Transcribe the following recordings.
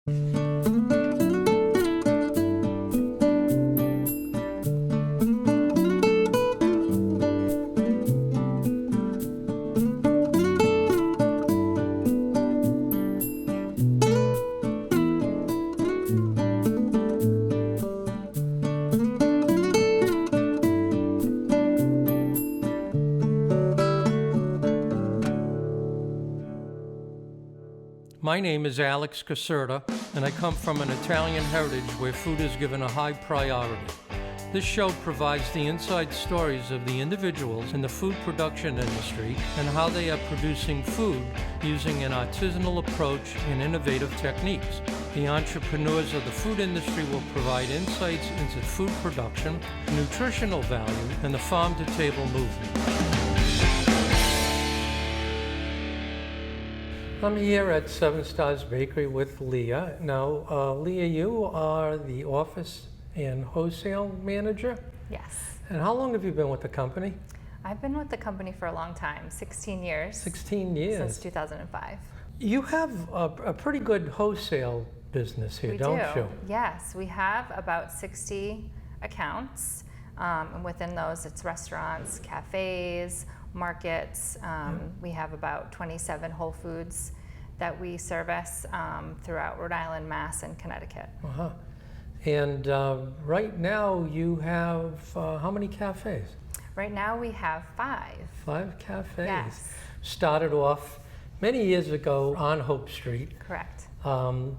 My name is Alex Caserta, and I come from an Italian heritage where food is given a high priority. This show provides the inside stories of the individuals in the food production industry and how they are producing food using an artisanal approach and innovative techniques. The entrepreneurs of the food industry will provide insights into food production, nutritional value, and the farm-to-table movement. I'm here at Seven Stars Bakery with Leah. Now, Leah, you are the office and wholesale manager? Yes. And how long have you been with the company? I've been with the company for a long time, 16 years. 16 years. Since 2005. You have a pretty good wholesale business here, don't you? Yes, we have about 60 accounts. And within those, it's restaurants, cafes, markets. We have about 27 Whole Foods that we service throughout Rhode Island, Mass, and Connecticut. Uh-huh. And right now you have how many cafes? Right now we have 5. 5 cafes. Yes. Started off many years ago on Hope Street. Correct.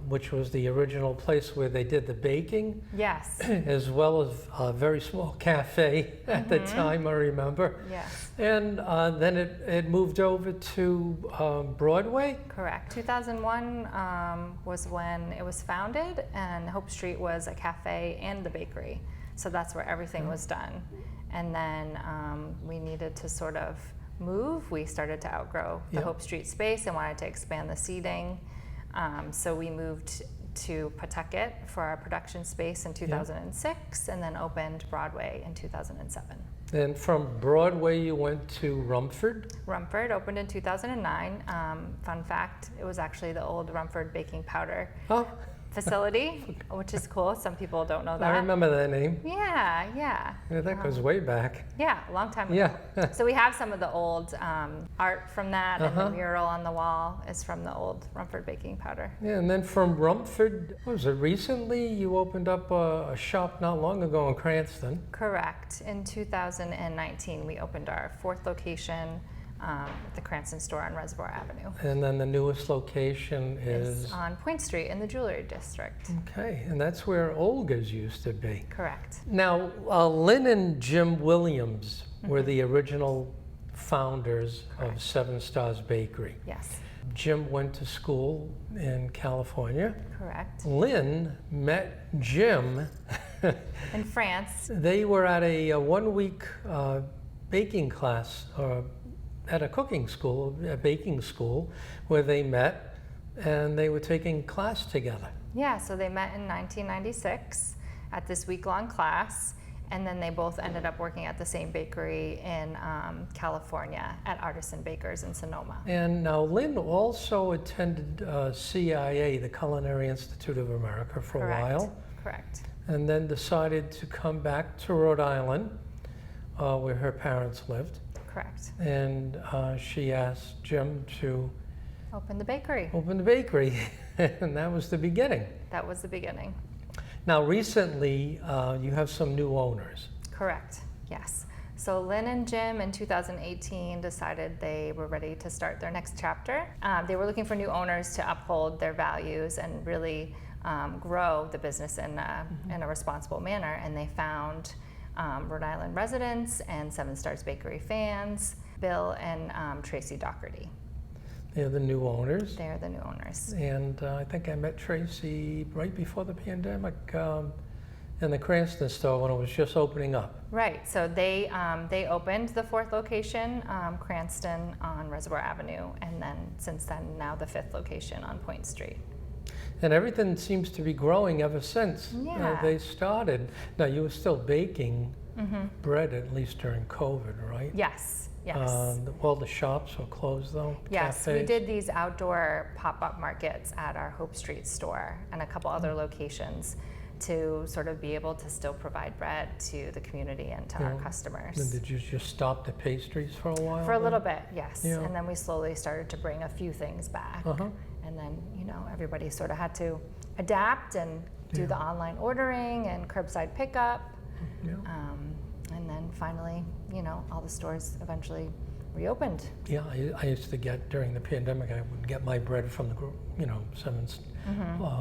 Which was the original place where they did the baking. Yes. As well as a very small cafe at the time, I remember. Yes. And then it moved over to Broadway? Correct. 2001 was when it was founded, and Hope Street was a cafe and the bakery. So that's where everything was done. And then we needed to sort of move. We started to outgrow the Hope Street space and wanted to expand the seating. So we moved to Pawtucket for our production space in 2006, and then opened Broadway in 2007. And from Broadway you went to Rumford? Rumford opened in 2009. Fun fact, it was actually the old Rumford baking powder facility, which is cool. Some people don't know that. I remember that name. Yeah. Yeah, that goes way back. Yeah, a long time ago. Yeah. So we have some of the old art from that, and the mural on the wall is from the old Rumford baking powder. Yeah, and then from Rumford, what was it, recently you opened up a shop not long ago in Cranston? Correct. In 2019, we opened our 4th location, the Cranston store on Reservoir Avenue. And then the newest location is? On Point Street in the Jewelry District. Okay, and that's where Olga's used to be. Correct. Now, Lynn and Jim Williams were the original founders of Seven Stars Bakery. Yes. Jim went to school in California. Correct. Lynn met Jim in France. They were at a 1-week baking class, or at a cooking school, a baking school, where they met, and they were taking class together. Yeah, so they met in 1996 at this week-long class, and then they both ended up working at the same bakery in California at Artisan Bakers in Sonoma. And now Lynn also attended CIA, the Culinary Institute of America, for a while. Correct. And then decided to come back to Rhode Island, where her parents lived. Correct. And she asked Jim to open the bakery. And that was the beginning. That was the beginning. Now recently you have some new owners. Correct, yes. So Lynn and Jim in 2018 decided they were ready to start their next chapter. They were looking for new owners to uphold their values and really grow the business in a responsible manner, and they found Rhode Island residents and Seven Stars Bakery fans, Bill and Tracy Doherty. They're the new owners. They're the new owners. And I think I met Tracy right before the pandemic in the Cranston store when it was just opening up. Right, so they opened the 4th location, Cranston on Reservoir Avenue, and then since then now the 5th location on Point Street. And everything seems to be growing ever since they started. Now, you were still baking bread, at least during COVID, right? Yes, Yes. All the shops were closed though? Yes, we Cafes? did these outdoor pop-up markets at our Hope Street store and a couple other locations to sort of be able to still provide bread to the community and to our And customers. did you just stop the pastries for a while? For a then? little bit, yes. Yeah. And then we slowly started to bring a few things back. And then, everybody sort of had to adapt and do the online ordering and curbside pickup. Yeah. And then finally, all the stores eventually reopened. Yeah, I used to get, during the pandemic, I would get my bread from the group,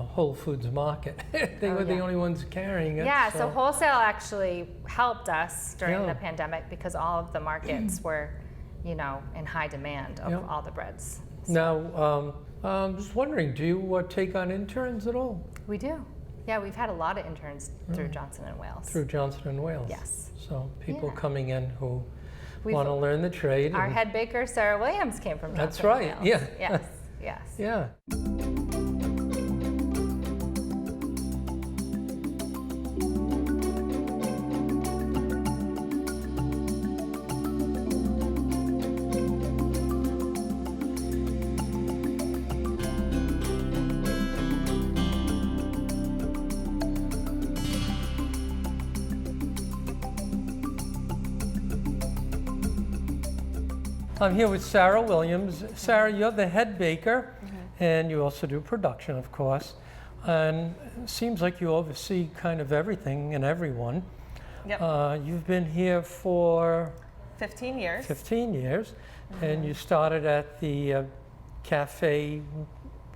Whole Foods Market. They were the only ones carrying it. Yeah, so wholesale actually helped us during Yeah. the pandemic because all of the markets were, in high demand of all the breads. Now, I'm just wondering, do you take on interns at all? We do. Yeah, we've had a lot of interns through Johnson & Wales. Through Johnson & Wales? Yes. So people Yeah. coming in who We've- want to learn the trade. Our and- head baker, Sarah Williams, came from Johnson That's right, & Wales. yeah. Yes. Yeah. I'm here with Sarah Williams. Sarah, you're the head baker, and you also do production, of course. And it seems like you oversee kind of everything and everyone. Yep. You've been here for 15 years. 15 years, and you started at the cafe,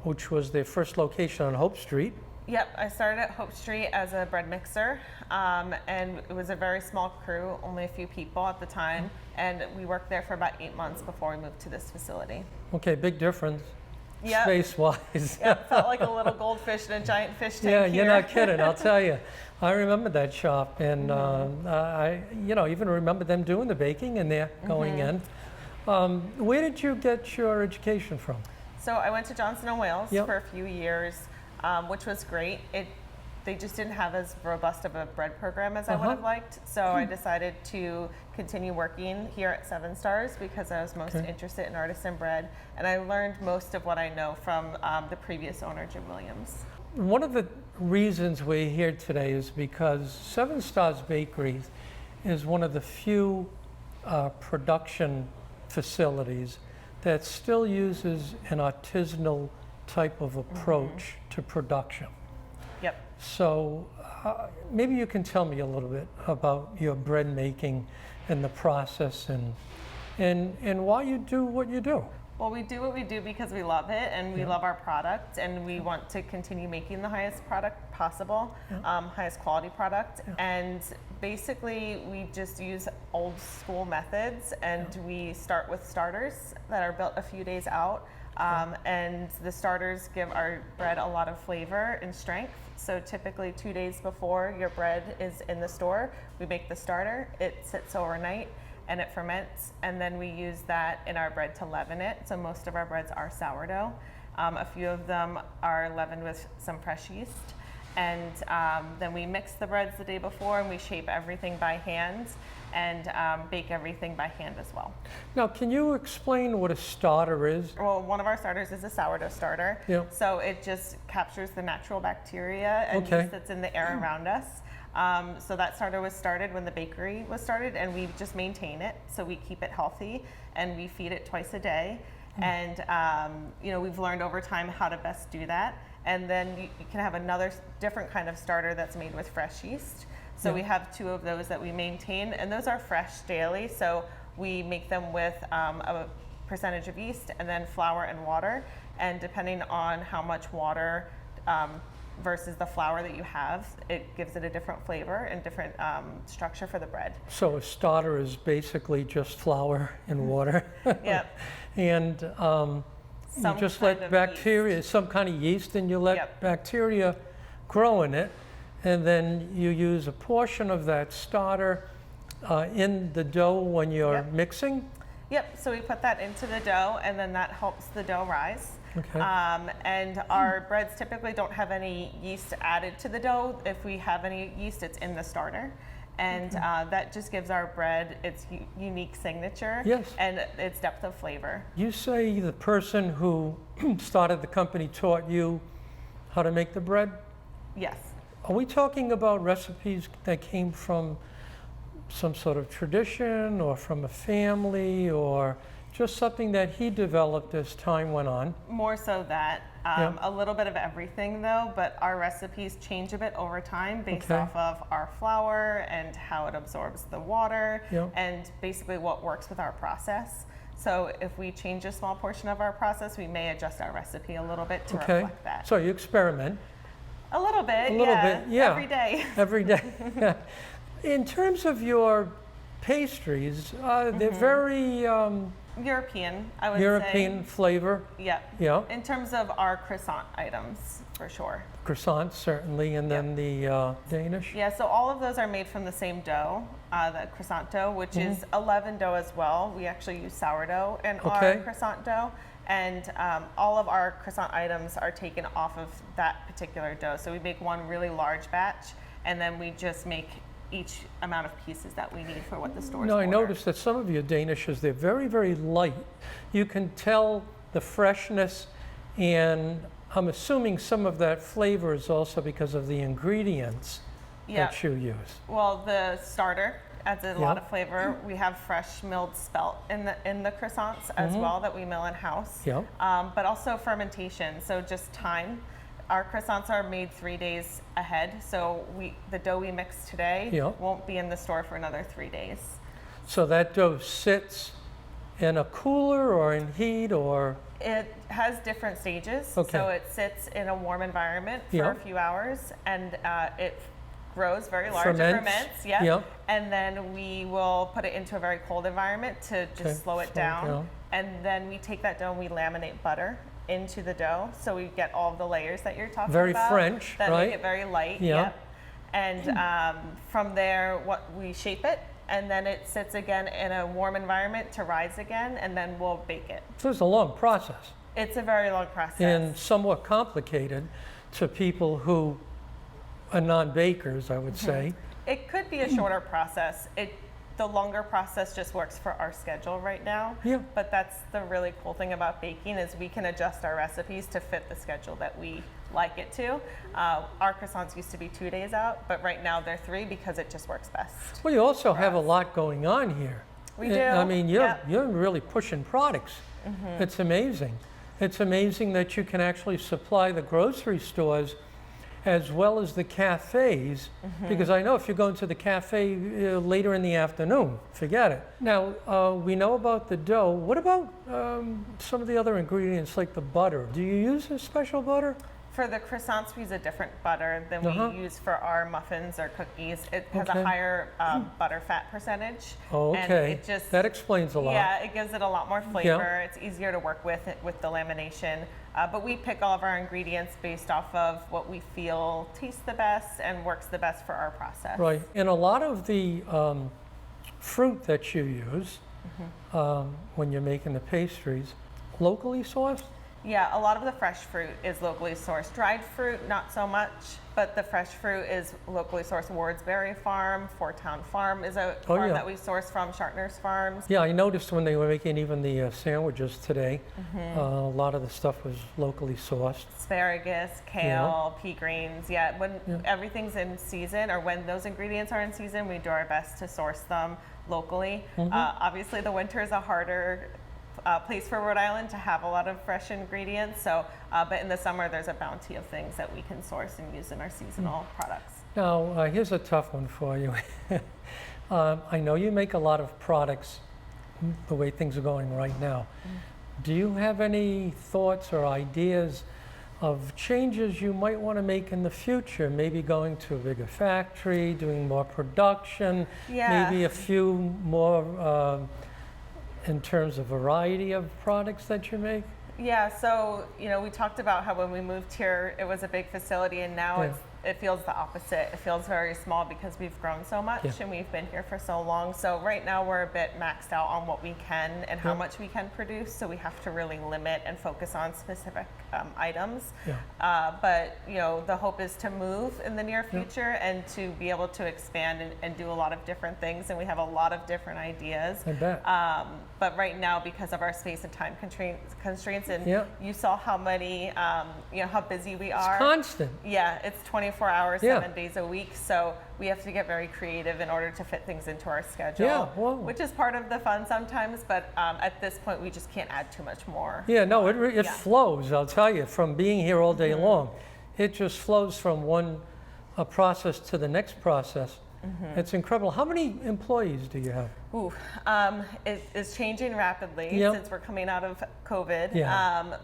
which was their first location on Hope Street. Yep, I started at Hope Street as a bread mixer, and it was a very small crew, only a few people at the time, and we worked there for about 8 months before we moved to this facility. Okay, big difference, Yep. space-wise. Yep, felt like a little goldfish in a giant fish tank Yeah, here. you're not kidding, I'll tell you. I remember that shop, and I even remember them doing the baking in there, going in. Where did you get your education from? So I went to Johnson & Wales Yep. for a few years, which was great. They just didn't have as robust of a bread program as I would have liked. So I decided to continue working here at Seven Stars because I was most interested in artisan bread. And I learned most of what I know from the previous owner, Jim Williams. One of the reasons we're here today is because Seven Stars Bakery is one of the few production facilities that still uses an artisanal type of approach to production. Yep. So maybe you can tell me a little bit about your bread making and the process and why you do what you do. Well, we do what we do because we love it and we love our product, and we want to continue making the highest product possible, highest quality product. And basically we just use old school methods, and we start with starters that are built a few days out. And the starters give our bread a lot of flavor and strength. So typically 2 days before your bread is in the store, we make the starter. It sits overnight and it ferments, and then we use that in our bread to leaven it. So most of our breads are sourdough. A few of them are leavened with some fresh yeast. And then we mix the breads the day before, and we shape everything by hand and bake everything by hand as well. Now, can you explain what a starter is? Well, one of our starters is a sourdough starter. Yeah. So it just captures the natural bacteria and yeast that's in the air around us. So that starter was started when the bakery was started, and we just maintain it. So we keep it healthy, and we feed it twice a day. And we've learned over time how to best do that. And then you can have another different kind of starter that's made with fresh yeast. So we have 2 of those that we maintain, and those are fresh daily. So we make them with a percentage of yeast and then flour and water. And depending on how much water versus the flour that you have, it gives it a different flavor and different structure for the bread. So a starter is basically just flour and water. Yep. And you just let bacteria, some kind of yeast, and you let bacteria grow in it. And then you use a portion of that starter in the dough when you're mixing? Yep, so we put that into the dough, and then that helps the dough rise. Okay. And our breads typically don't have any yeast added to the dough. If we have any yeast, it's in the starter. and that just gives our bread its unique signature Yes. and its depth of flavor. You say the person who started the company taught you how to make the bread? Yes. Are we talking about recipes that came from some sort of tradition or from a family or just something that he developed as time went on? More so that. Yeah. A little bit of everything though, but our recipes change a bit over time based Okay. off of our flour and how it absorbs the water Yeah. and basically what works with our process. So if we change a small portion of our process, we may adjust our recipe a little bit to Okay. reflect that. So you experiment A little bit, a little bit, yeah. every day. every day. In terms of your pastries, they're very European, I would European say. flavor. Yeah. Yeah. In terms of our croissant items, for sure. Croissants, certainly, and then the Danish. Yeah, so all of those are made from the same dough, the croissant dough, which is a leaven dough as well. We actually use sourdough in our Okay. croissant dough. And all of our croissant items are taken off of that particular dough. So we make one really large batch, and then we just make each amount of pieces that we need for what the stores No, I order. noticed that some of your Danishes, they're very, very light. You can tell the freshness, and I'm assuming some of that flavor is also because of the ingredients Yeah. that you use. Well, the starter adds a lot Yeah. of flavor. We have fresh milled spelt in the croissants as well that we mill in house. Yeah. But also fermentation, so just time. Our croissants are made 3 days ahead, so the dough we mix today Yeah. won't be in the store for another 3 days. So that dough sits in a cooler or in heat or? It has different stages, Okay. so it sits in a warm environment for Yeah. a few hours, and it grows very large. Ferments. It ferments, yeah. Yeah. And then we will put it into a very cold environment to just Okay, slow it slow it down. down. And then we take that dough and we laminate butter into the dough, so we get all of the layers that you're talking Very about. French, that right? make it very light. Yeah. Yep. And from there, we shape it, and then it sits again in a warm environment to rise again, and then we'll bake it. So it's a long process It's a very long process. and somewhat complicated to people who are non-bakers, I would say. It could be a shorter process. The longer process just works for our schedule right now. Yeah. But that's the really cool thing about baking is we can adjust our recipes to fit the schedule that we like it to. Our croissants used to be 2 days out, but right now they're 3 because it just works best. Well, you also have a us. lot going on here. We do. I mean, Yep. you're really pushing products. It's amazing. It's amazing that you can actually supply the grocery stores as well as the cafes, because I know if you're going to the cafe later in the afternoon, forget it. Now, we know about the dough. What about some of the other ingredients like the butter? Do you use a special butter? For the croissants, we use a different butter than Uh-huh. we use for our muffins or cookies. It has Okay. a higher butter fat percentage. Oh, And okay. it just, That explains a lot. yeah, it gives it a lot more flavor. It's easier to work with the lamination. But we pick all of our ingredients based off of what we feel tastes the best and works the best for our process. Right. And a lot of the fruit that you use when you're making the pastries, locally sourced? Yeah, a lot of the fresh fruit is locally sourced. Dried fruit, not so much, but the fresh fruit is locally sourced. Wardsberry Farm, Fort Town Farm is a farm yeah. that we source from, Shartner's Farms. Yeah, I noticed when they were making even the sandwiches today, a lot of the stuff was locally sourced. Asparagus, kale, pea greens. Yeah, when everything's in season or when those ingredients are in season, we do our best to source them locally. Obviously, the winter is a harder place for Rhode Island to have a lot of fresh ingredients. So, but in the summer, there's a bounty of things that we can source and use in our seasonal products. Now, here's a tough one for you. I know you make a lot of products the way things are going right now. Do you have any thoughts or ideas of changes you might want to make in the future? Maybe going to a bigger factory, doing more production, Yeah. maybe a few more in terms of variety of products that you make? Yeah, so we talked about how when we moved here, it was a big facility, and now Yeah. it's it feels the opposite. It feels very small because we've grown so much and we've been here for so long. So right now we're a bit maxed out on what we can and how much we can produce. So we have to really limit and focus on specific items. But you know, the hope is to move in the near future and to be able to expand and do a lot of different things. And we have a lot of different ideas. I bet. But right now, because of our space and time constraints, and you saw how many, you know, how busy we are. It's constant. Yeah, it's 24 hours, 7 days a week. So we have to get very creative in order to fit things into our schedule, which is part of the fun sometimes. But at this point, we just can't add too much more. Yeah, no, it flows, I'll tell you, from being here all day long. It just flows from one process to the next process. It's incredible. How many employees do you have? Ooh, it is changing rapidly since we're coming out of COVID.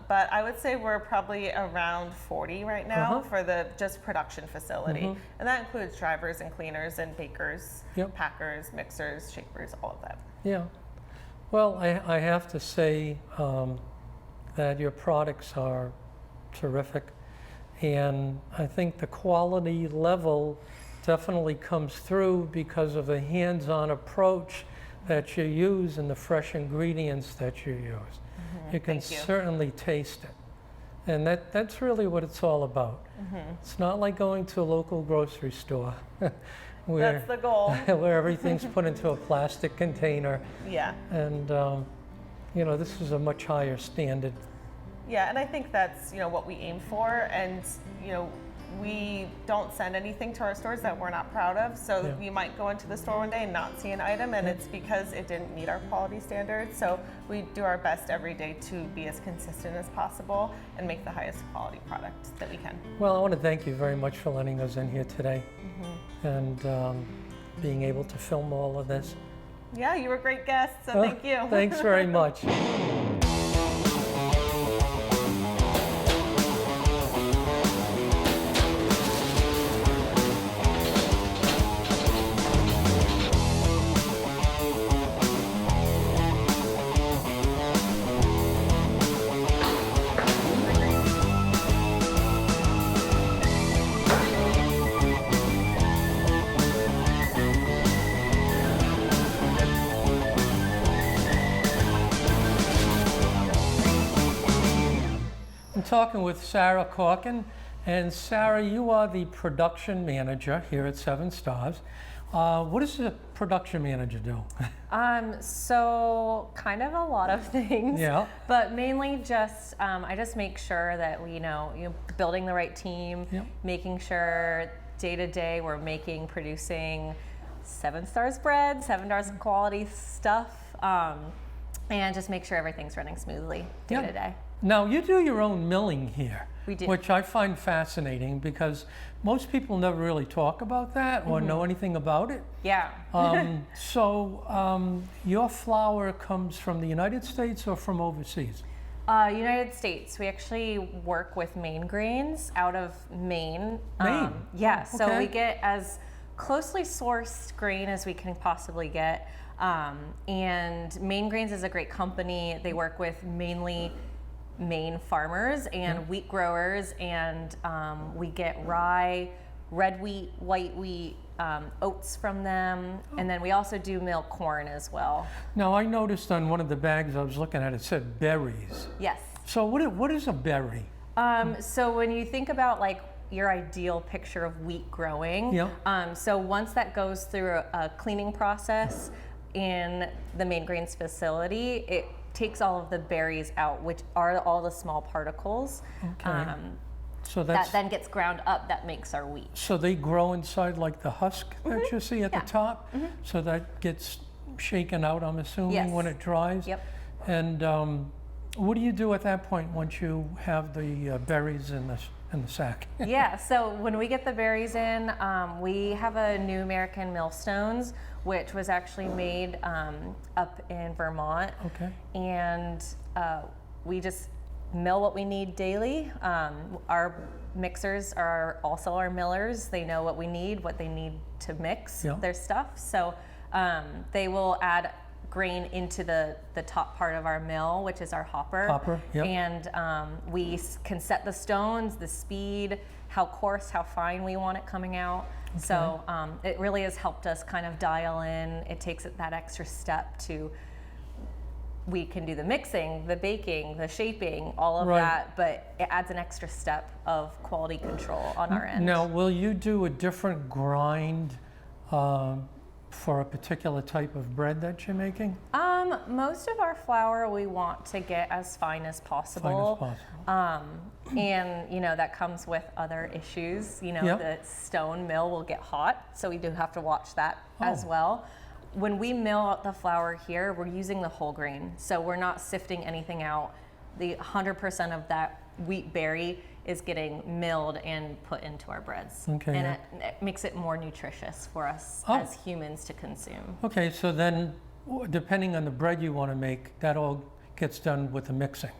But I would say we're probably around 40 right now for the just production facility. And that includes drivers and cleaners and bakers, packers, mixers, shapers, all of that. Yeah. Well, I have to say that your products are terrific. And I think the quality level definitely comes through because of the hands-on approach that you use and the fresh ingredients that you use. You can certainly taste it. And that's really what it's all about. It's not like going to a local grocery store where, that's the goal. where everything's put into a plastic container. And you know, this is a much higher standard. Yeah, and I think that's, you know, what we aim for. And you know, we don't send anything to our stores that we're not proud of. So you might go into the store one day and not see an item, and it's because it didn't meet our quality standards. So we do our best every day to be as consistent as possible and make the highest quality product that we can. Well, I want to thank you very much for letting us in here today and being able to film all of this. Yeah, you were great guests, so thank you. Thanks very much. Talking with Sarah Corkin, and Sarah, you are the production manager here at Seven Stars. What does a production manager do? So kind of a lot of things. But mainly just I just make sure that we building the right team, making sure day to day we're producing 7 stars bread, 7 stars quality stuff, and just make sure everything's running smoothly day to day. Now, you do your own milling here, we do. Which I find fascinating because most people never really talk about that or know anything about it. So your flour comes from the United States or from overseas? United States. We actually work with Maine grains out of Maine. Maine? So we get as closely sourced grain as we can possibly get. And Maine Grains is a great company. They work with mainly Maine farmers and wheat growers, and we get rye, red wheat, white wheat, oats from them, and then we also do milk corn as well. Now, I noticed on one of the bags I was looking at, it said berries. Yes. So what is a berry? So when you think about like your ideal picture of wheat growing, so once that goes through a cleaning process in the Maine Grains facility, it takes all of the berries out, which are all the small particles. So that then gets ground up, that makes our wheat. So they grow inside like the husk that you see at the top? So that gets shaken out, I'm assuming, when it dries? And what do you do at that point once you have the berries in the sack? So when we get the berries in, we have a New American millstones, which was actually made up in Vermont. And we just mill what we need daily. Our mixers are also our millers. They know what we need, what they need to mix their stuff. So they will add grain into the top part of our mill, which is our hopper. And we can set the stones, the speed, how coarse, how fine we want it coming out. So it really has helped us kind of dial in. It takes it that extra step to, we can do the mixing, the baking, the shaping, all of that, but it adds an extra step of quality control on our end. Now, will you do a different grind for a particular type of bread that you're making? Most of our flour we want to get as fine as possible. And you know, that comes with other issues. You know, the stone mill will get hot, so we do have to watch that as well. When we mill out the flour here, we're using the whole grain, so we're not sifting anything out. The 100% of that wheat berry is getting milled and put into our breads. Okay. And it makes it more nutritious for us as humans to consume. Okay, so then depending on the bread you want to make, that all gets done with the mixing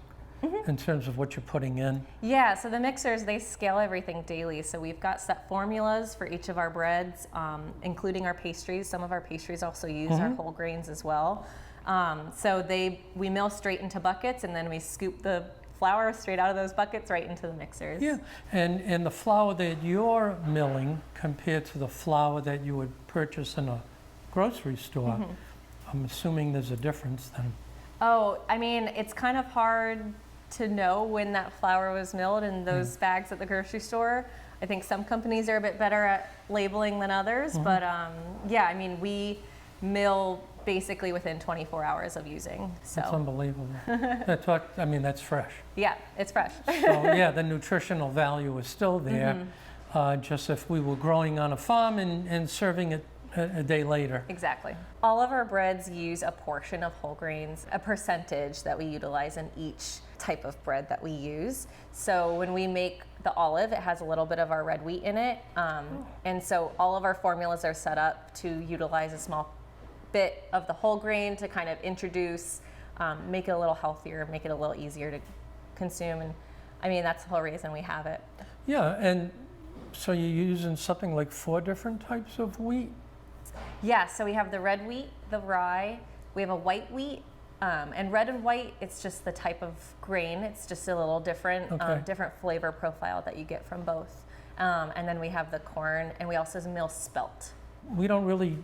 in terms of what you're putting in. Yeah, so the mixers, they scale everything daily. So we've got set formulas for each of our breads, including our pastries. Some of our pastries also use our whole grains as well. So we mill straight into buckets, and then we scoop the flour straight out of those buckets right into the mixers. Yeah, and the flour that you're milling compared to the flour that you would purchase in a grocery store, I'm assuming there's a difference then. Oh, I mean, it's kind of hard to know when that flour was milled in those bags at the grocery store. I think some companies are a bit better at labeling than others, but yeah, I mean, we mill basically within 24 hours of using. So That's unbelievable. I mean, that's fresh. yeah, it's fresh. So yeah, the nutritional value is still there. Just if we were growing on a farm and serving it a day later. Exactly. All of our breads use a portion of whole grains, a percentage that we utilize in each type of bread that we use. So when we make the olive, it has a little bit of our red wheat in it. And so all of our formulas are set up to utilize a small bit of the whole grain to kind of introduce, make it a little healthier, make it a little easier to consume. And I mean, that's the whole reason we have it. Yeah, and so you're using something like 4 different types of wheat? Yeah, so we have the red wheat, the rye, we have a white wheat, and red and white, it's just the type of grain. It's just a little different, different flavor profile that you get from both. And then we have the corn, and we also mill spelt. We don't really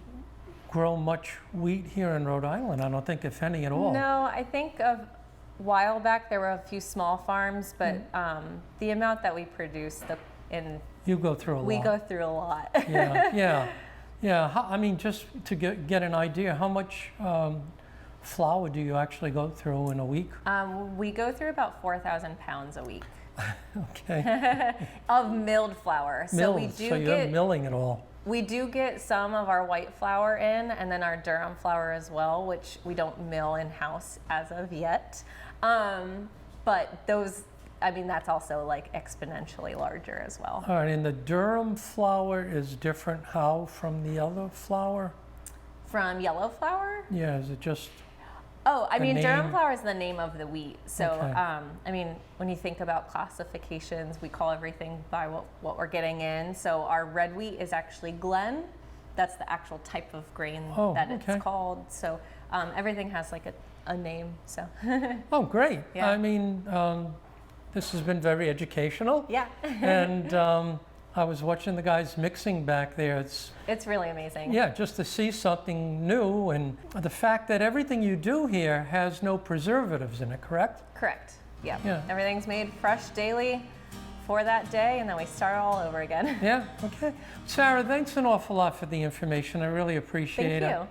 grow much wheat here in Rhode Island, I don't think, if any at all. No, I think a while back there were a few small farms, but the amount that we produce, You go through a lot. we go through a lot. Yeah. I mean, just to get an idea, how much flour do you actually go through in a week? We go through about 4,000 pounds a week Okay. of milled flour. So we Mills, do so you're milling it all. We do get some of our white flour in, and then our durum flour as well, which we don't mill in-house as of yet. But those, I mean, that's also like exponentially larger as well. All right, and the durum flour is different how from the other flour? From yellow flour? Yeah, is it just... Oh, I mean, durum name? flour is the name of the wheat. So, Okay. I mean, when you think about classifications, we call everything by what we're getting in. So our red wheat is actually Glen. That's the actual type of grain that okay. it's called. So everything has like a name. So. Oh, great. Yeah. I mean, this has been very educational. Yeah. And I was watching the guys mixing back there. It's really amazing. Yeah, just to see something new, and the fact that everything you do here has no preservatives in it, correct? Correct. Yeah. Yeah. Everything's made fresh daily for that day, and then we start all over again. Yeah, okay. Sarah, thanks an awful lot for the information. I really appreciate it. Thank you.